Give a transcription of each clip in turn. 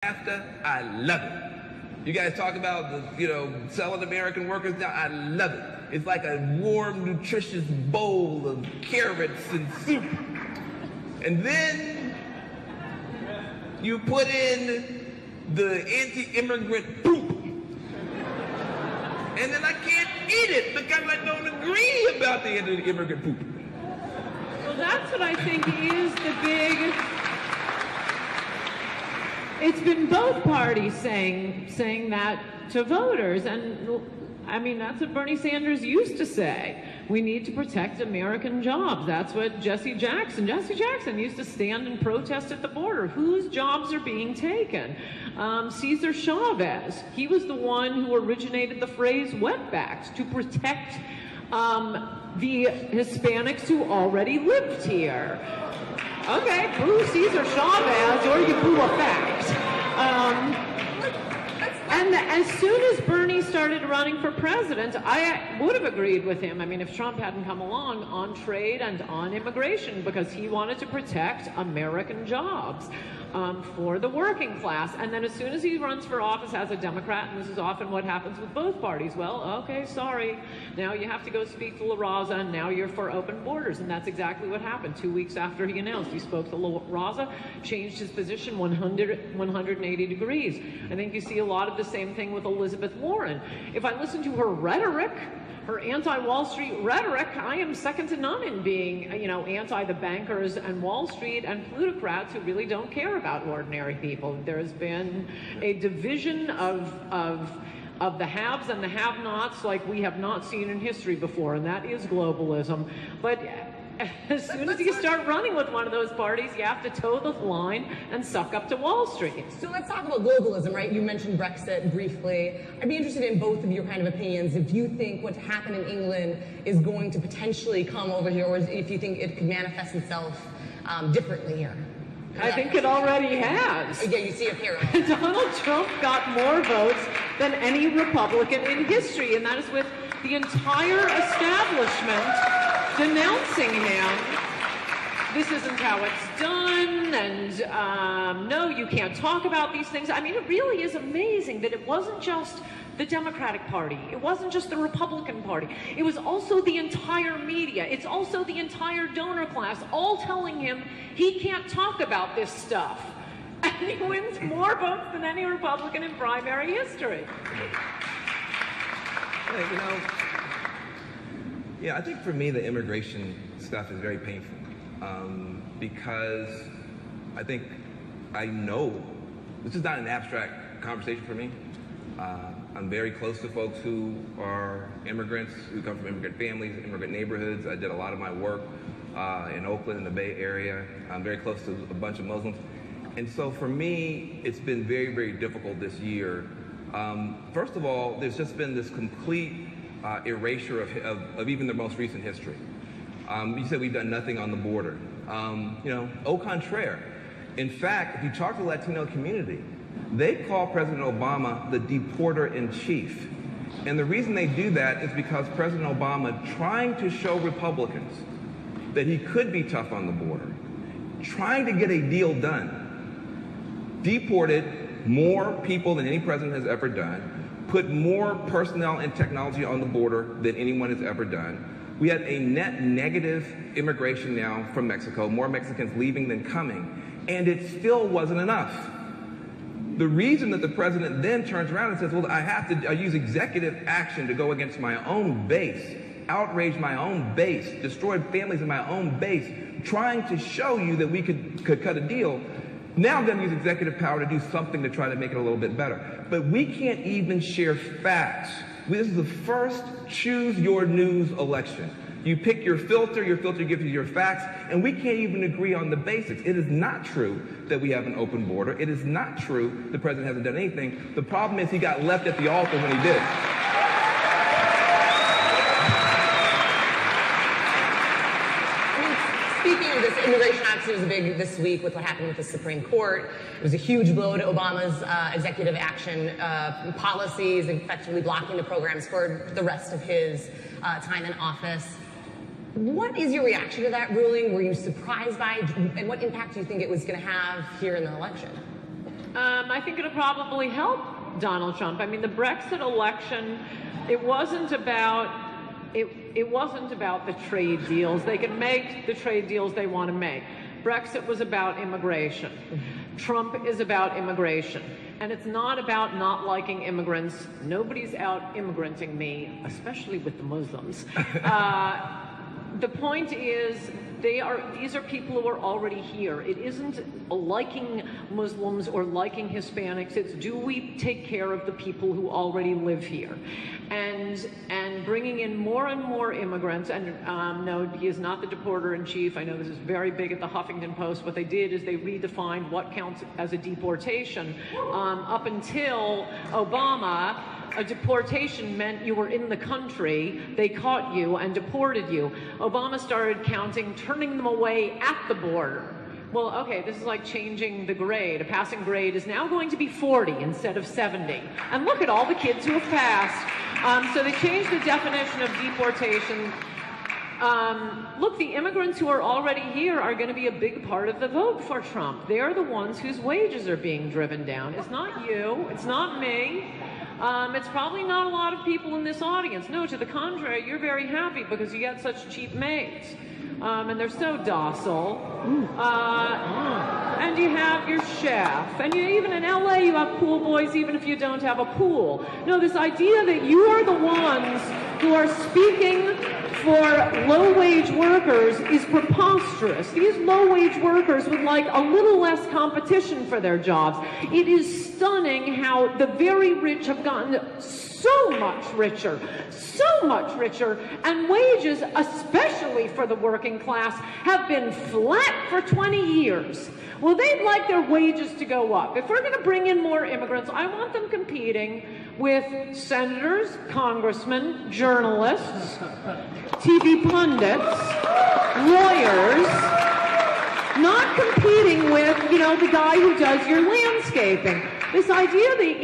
NAFTA, I love it. You guys talk about the, selling American workers now, I love it. It's like a warm, nutritious bowl of carrots and soup. And then you put in the anti-immigrant poop. And then I can't eat it because I don't agree about the anti-immigrant poop. Well, that's what I think is the big... It's been both parties saying that to voters, and I mean, that's what Bernie Sanders used to say. We need to protect American jobs. That's what Jesse Jackson used to stand and protest at the border. Whose jobs are being taken? Cesar Chavez, he was the one who originated the phrase wetbacks to protect the Hispanics who already lived here. Okay, boo Cesar Chavez, or you boo a fact. And as soon as Bernie started running for president, I would have agreed with him. I mean, if Trump hadn't come along on trade and on immigration, because he wanted to protect American jobs for the working class. And then as soon as he runs for office as a Democrat, and this is often what happens with both parties, well, okay, sorry, now you have to go speak to La Raza, and now you're for open borders. And that's exactly what happened. 2 weeks after he announced, he spoke to La Raza, changed his position 180 degrees. I think you see a lot of the same thing with Elizabeth Warren. If I listen to her rhetoric, her anti-Wall Street rhetoric, I am second to none in being, anti the bankers and Wall Street and plutocrats who really don't care about ordinary people. There has been a division of the haves and the have-nots like we have not seen in history before, and that is globalism. But as soon as you start running with one of those parties, you have to toe the line and suck up to Wall Street. So let's talk about globalism, right? You mentioned Brexit briefly. I'd be interested in both of your kind of opinions. If you think what happened in England is going to potentially come over here, or if you think it could manifest itself differently here. I think it already has. Yeah, you see a parallel. Donald Trump got more votes than any Republican in history, and that is with the entire establishment denouncing him. This isn't how it's done, and no, you can't talk about these things. I mean, it really is amazing that it wasn't just the Democratic Party. It wasn't just the Republican Party. It was also the entire media. It's also the entire donor class, all telling him he can't talk about this stuff. And he wins more votes than any Republican in primary history. Yeah, I think for me the immigration stuff is very painful because I know this is not an abstract conversation for me. I'm very close to folks who are immigrants, who come from immigrant families, immigrant neighborhoods. I did a lot of my work in Oakland, in the Bay Area. I'm very close to a bunch of Muslims. And so for me, it's been very, very difficult this year. First of all, there's just been this complete erasure of even the most recent history. You said we've done nothing on the border. Au contraire. In fact, if you talk to the Latino community, they call President Obama the deporter-in-chief. And the reason they do that is because President Obama, trying to show Republicans that he could be tough on the border, trying to get a deal done, deported more people than any president has ever done, put more personnel and technology on the border than anyone has ever done. We had a net negative immigration now from Mexico, more Mexicans leaving than coming, and it still wasn't enough. The reason that the president then turns around and says, well, I use executive action to go against my own base, outrage my own base, destroy families in my own base, trying to show you that we could cut a deal. Now I'm going to use executive power to do something to try to make it a little bit better. But we can't even share facts. This is the first choose your news election. You pick your filter gives you your facts, and we can't even agree on the basics. It is not true that we have an open border. It is not true the president hasn't done anything. The problem is he got left at the altar when he did. Speaking of this, immigration obviously was big this week with what happened with the Supreme Court. It was a huge blow to Obama's executive action policies, effectively blocking the programs for the rest of his time in office. What is your reaction to that ruling? Were you surprised by it? And what impact do you think it was going to have here in the election? I think it'll probably help Donald Trump. I mean, the Brexit election, it wasn't about the trade deals. They can make the trade deals they want to make. Brexit was about immigration. Trump is about immigration. And it's not about not liking immigrants. Nobody's out immigranting me, especially with the Muslims. The point is, these are people who are already here. It isn't liking Muslims or liking Hispanics. It's, do we take care of the people who already live here? And bringing in more and more immigrants, and no, he is not the deporter-in-chief. I know this is very big at the Huffington Post. What they did is they redefined what counts as a deportation. Up until Obama, a deportation meant you were in the country, they caught you and deported you. Obama started counting, turning them away at the border. Well, okay, this is like changing the grade. A passing grade is now going to be 40 instead of 70. And look at all the kids who have passed. So they changed the definition of deportation. Look, the immigrants who are already here are going to be a big part of the vote for Trump. They're the ones whose wages are being driven down. It's not you. It's not me. It's probably not a lot of people in this audience. No, to the contrary, you're very happy because you get such cheap maids. And they're so docile. And you have your chef. And even in LA, you have pool boys even if you don't have a pool. No, this idea that you are the ones who are speaking for low-wage workers is preposterous. These low-wage workers would like a little less competition for their jobs. It is stunning how the very rich have gotten so much richer, and wages, especially for the working class, have been flat for 20 years. Well, they'd like their wages to go up. If we're going to bring in more immigrants, I want them competing with senators, congressmen, journalists, TV pundits, lawyers, not competing with, the guy who does your landscaping. This idea that,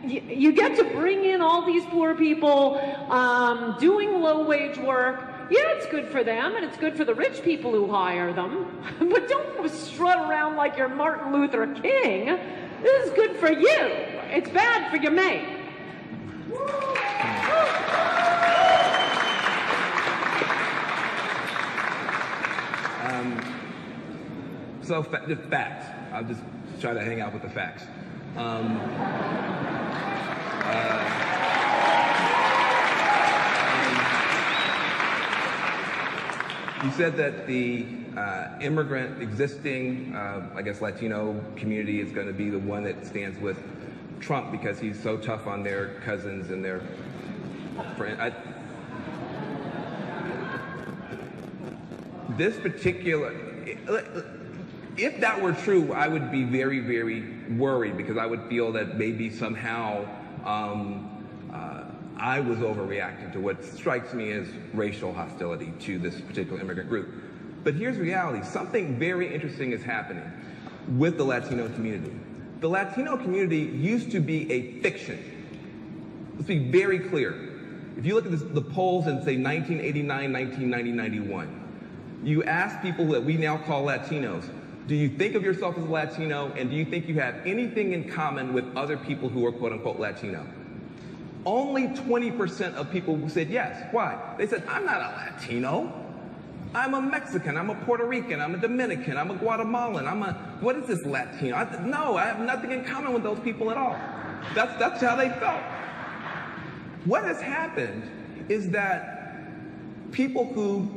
you get to bring in all these poor people doing low-wage work. Yeah, it's good for them, and it's good for the rich people who hire them. But don't strut around like you're Martin Luther King. This is good for you. It's bad for your mate. So just facts. I'll just try to hang out with the facts. You said that the immigrant existing, I guess, Latino community is going to be the one that stands with Trump because he's so tough on their cousins and their friends. This particular, if that were true, I would be very, very worried because I would feel that maybe somehow I was overreacting to what strikes me as racial hostility to this particular immigrant group. But here's reality. Something very interesting is happening with the Latino community. The Latino community used to be a fiction. Let's be very clear. If you look at the polls in, say, 1989, 1990, 91, you ask people that we now call Latinos, do you think of yourself as a Latino, and do you think you have anything in common with other people who are quote-unquote Latino? Only 20% of people said yes. Why? They said, I'm not a Latino. I'm a Mexican, I'm a Puerto Rican, I'm a Dominican, I'm a Guatemalan, what is this Latino? No, I have nothing in common with those people at all. That's how they felt. What has happened is that people who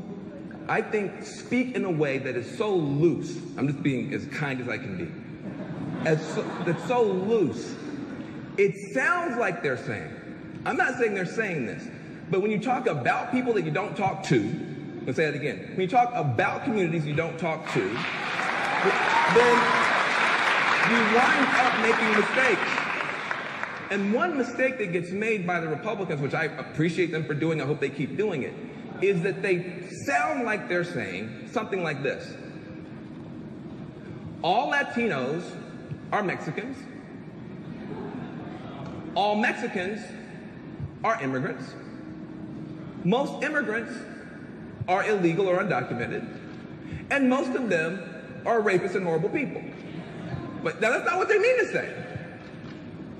I think speak in a way that is so loose, I'm just being as kind as I can be, that's so loose, it sounds like they're saying, I'm not saying they're saying this, but when you talk about people that you don't talk to, let's say that again, when you talk about communities you don't talk to, then you wind up making mistakes. And one mistake that gets made by the Republicans, which I appreciate them for doing, I hope they keep doing it, is that they sound like they're saying something like this. All Latinos are Mexicans. All Mexicans are immigrants. Most immigrants are illegal or undocumented. And most of them are rapists and horrible people. But now, that's not what they mean to say.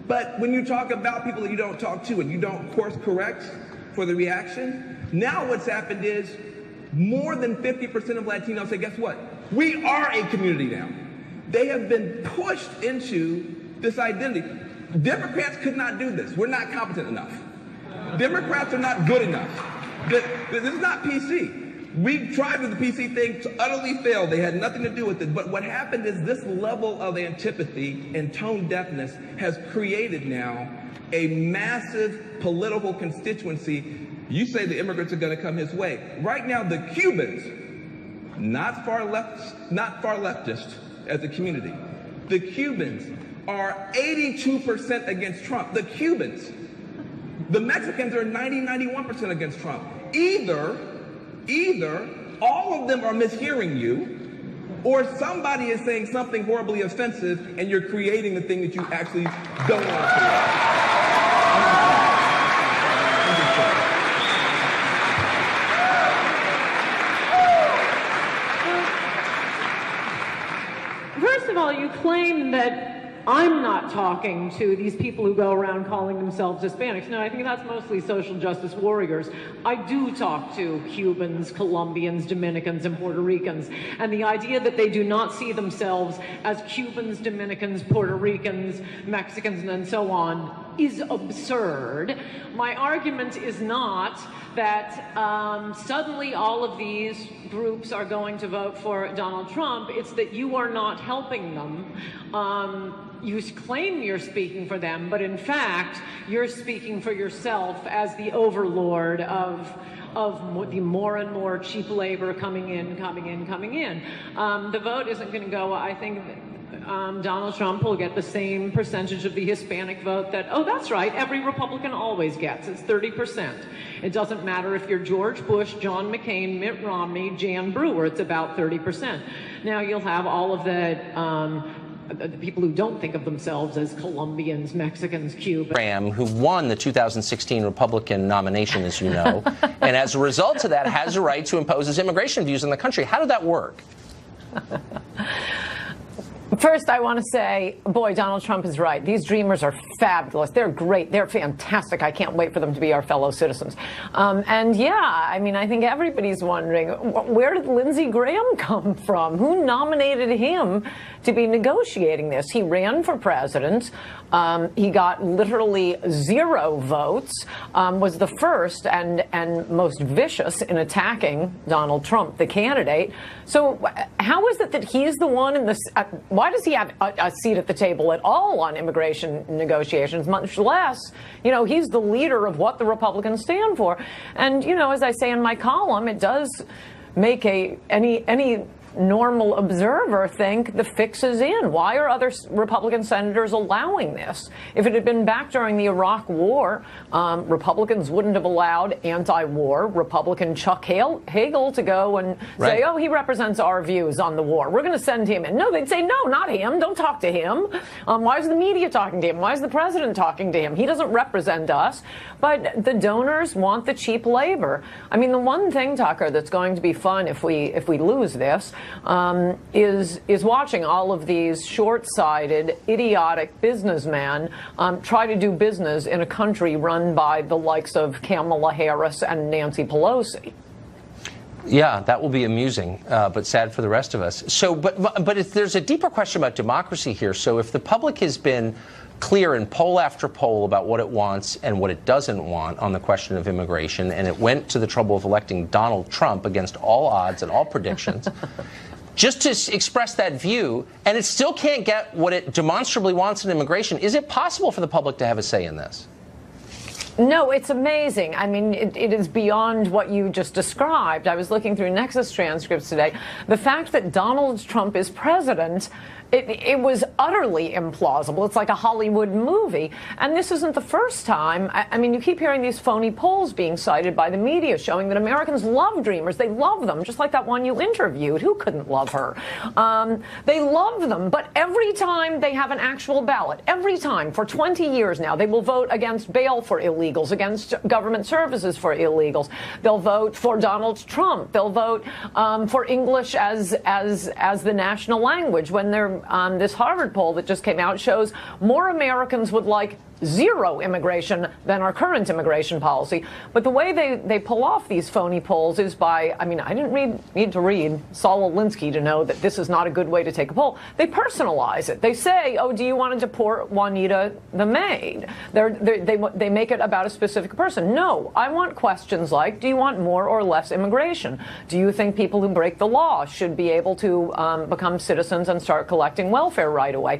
But when you talk about people that you don't talk to and you don't course correct for the reaction, now what's happened is more than 50% of Latinos say, guess what? We are a community now. They have been pushed into this identity. Democrats could not do this. We're not competent enough. Democrats are not good enough. This is not PC. We tried with the PC thing to utterly fail. They had nothing to do with it. But what happened is this level of antipathy and tone deafness has created now a massive political constituency. You say the immigrants are going to come his way. Right now, the Cubans, not far leftist as a community, the Cubans are 82% against Trump. The Cubans. The Mexicans are 91% against Trump. Either all of them are mishearing you, or somebody is saying something horribly offensive and you're creating the thing that you actually don't want to create. First of all, you claim that I'm not talking to these people who go around calling themselves Hispanics. No, I think that's mostly social justice warriors. I do talk to Cubans, Colombians, Dominicans, and Puerto Ricans. And the idea that they do not see themselves as Cubans, Dominicans, Puerto Ricans, Mexicans, and so on is absurd. My argument is not that suddenly all of these groups are going to vote for Donald Trump. It's that you are not helping them. You claim you're speaking for them, but in fact, you're speaking for yourself as the overlord of the more and more cheap labor coming in. The vote isn't going to go, I think, Donald Trump will get the same percentage of the Hispanic vote that, oh, that's right, every Republican always gets. It's 30%. It doesn't matter if you're George Bush, John McCain, Mitt Romney, Jan Brewer, it's about 30%. Now you'll have all of the people who don't think of themselves as Colombians, Mexicans, Cubans. Who won the 2016 Republican nomination, as you know, and as a result of that has a right to impose his immigration views in the country. How did that work? First, I want to say, boy, Donald Trump is right. These dreamers are fabulous. They're great. They're fantastic. I can't wait for them to be our fellow citizens. And yeah, I mean, I think everybody's wondering, where did Lindsey Graham come from? Who nominated him to be negotiating this? He ran for president. He got literally 0 votes, was the first and most vicious in attacking Donald Trump, the candidate. So how is it that he's the one in this? Why does he have a seat at the table at all on immigration negotiations, much less, you know, he's the leader of what the Republicans stand for? And, you know, as I say in my column, it does make any normal observer think the fix is in. Why are other Republican senators allowing this? If it had been back during the Iraq War, Republicans wouldn't have allowed anti-war Republican Chuck Hagel to go and say, oh, he represents our views on the war. We're going to send him in. No, they'd say, no, not him. Don't talk to him. Why is the media talking to him? Why is the president talking to him? He doesn't represent us. But the donors want the cheap labor. I mean, the one thing, Tucker, that's going to be fun if we lose this is watching all of these short-sighted, idiotic businessmen try to do business in a country run by the likes of Kamala Harris and Nancy Pelosi. Yeah, that will be amusing, but sad for the rest of us. So, but if there's a deeper question about democracy here. So if the public has been clear in poll after poll about what it wants and what it doesn't want on the question of immigration, and it went to the trouble of electing Donald Trump against all odds and all predictions, just to express that view, and it still can't get what it demonstrably wants in immigration, is it possible for the public to have a say in this? No, it's amazing. I mean, it is beyond what you just described. I was looking through Nexus transcripts today. The fact that Donald Trump is president, it was utterly implausible. It's like a Hollywood movie. And this isn't the first time. I mean, you keep hearing these phony polls being cited by the media showing that Americans love dreamers. They love them, just like that one you interviewed. Who couldn't love her? They love them. But every time they have an actual ballot, every time for 20 years now, they will vote against bail for illegals, against government services for illegals. They'll vote for Donald Trump. They'll vote for English as the national language when they're this Harvard poll that just came out shows more Americans would like zero immigration than our current immigration policy. But the way they pull off these phony polls is by, I mean, I didn't need to read Saul Alinsky to know that this is not a good way to take a poll. They personalize it. They say, oh, do you want to deport Juanita the maid? They make it about a specific person. No, I want questions like, do you want more or less immigration? Do you think people who break the law should be able to become citizens and start collecting welfare right away?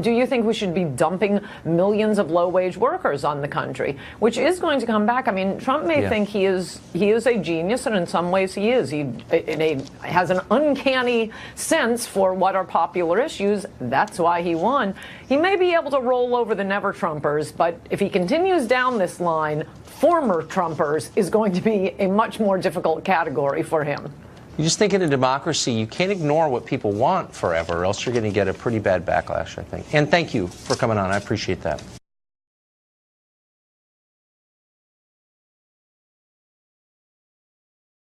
Do you think we should be dumping millions of low-wage workers on the country, which is going to come back? I mean, Trump may think he is a genius, and in some ways he is. He has an uncanny sense for what are popular issues. That's why he won. He may be able to roll over the never-Trumpers, but if he continues down this line, former Trumpers is going to be a much more difficult category for him. You just think in a democracy, you can't ignore what people want forever, or else you're going to get a pretty bad backlash, I think. And thank you for coming on. I appreciate that.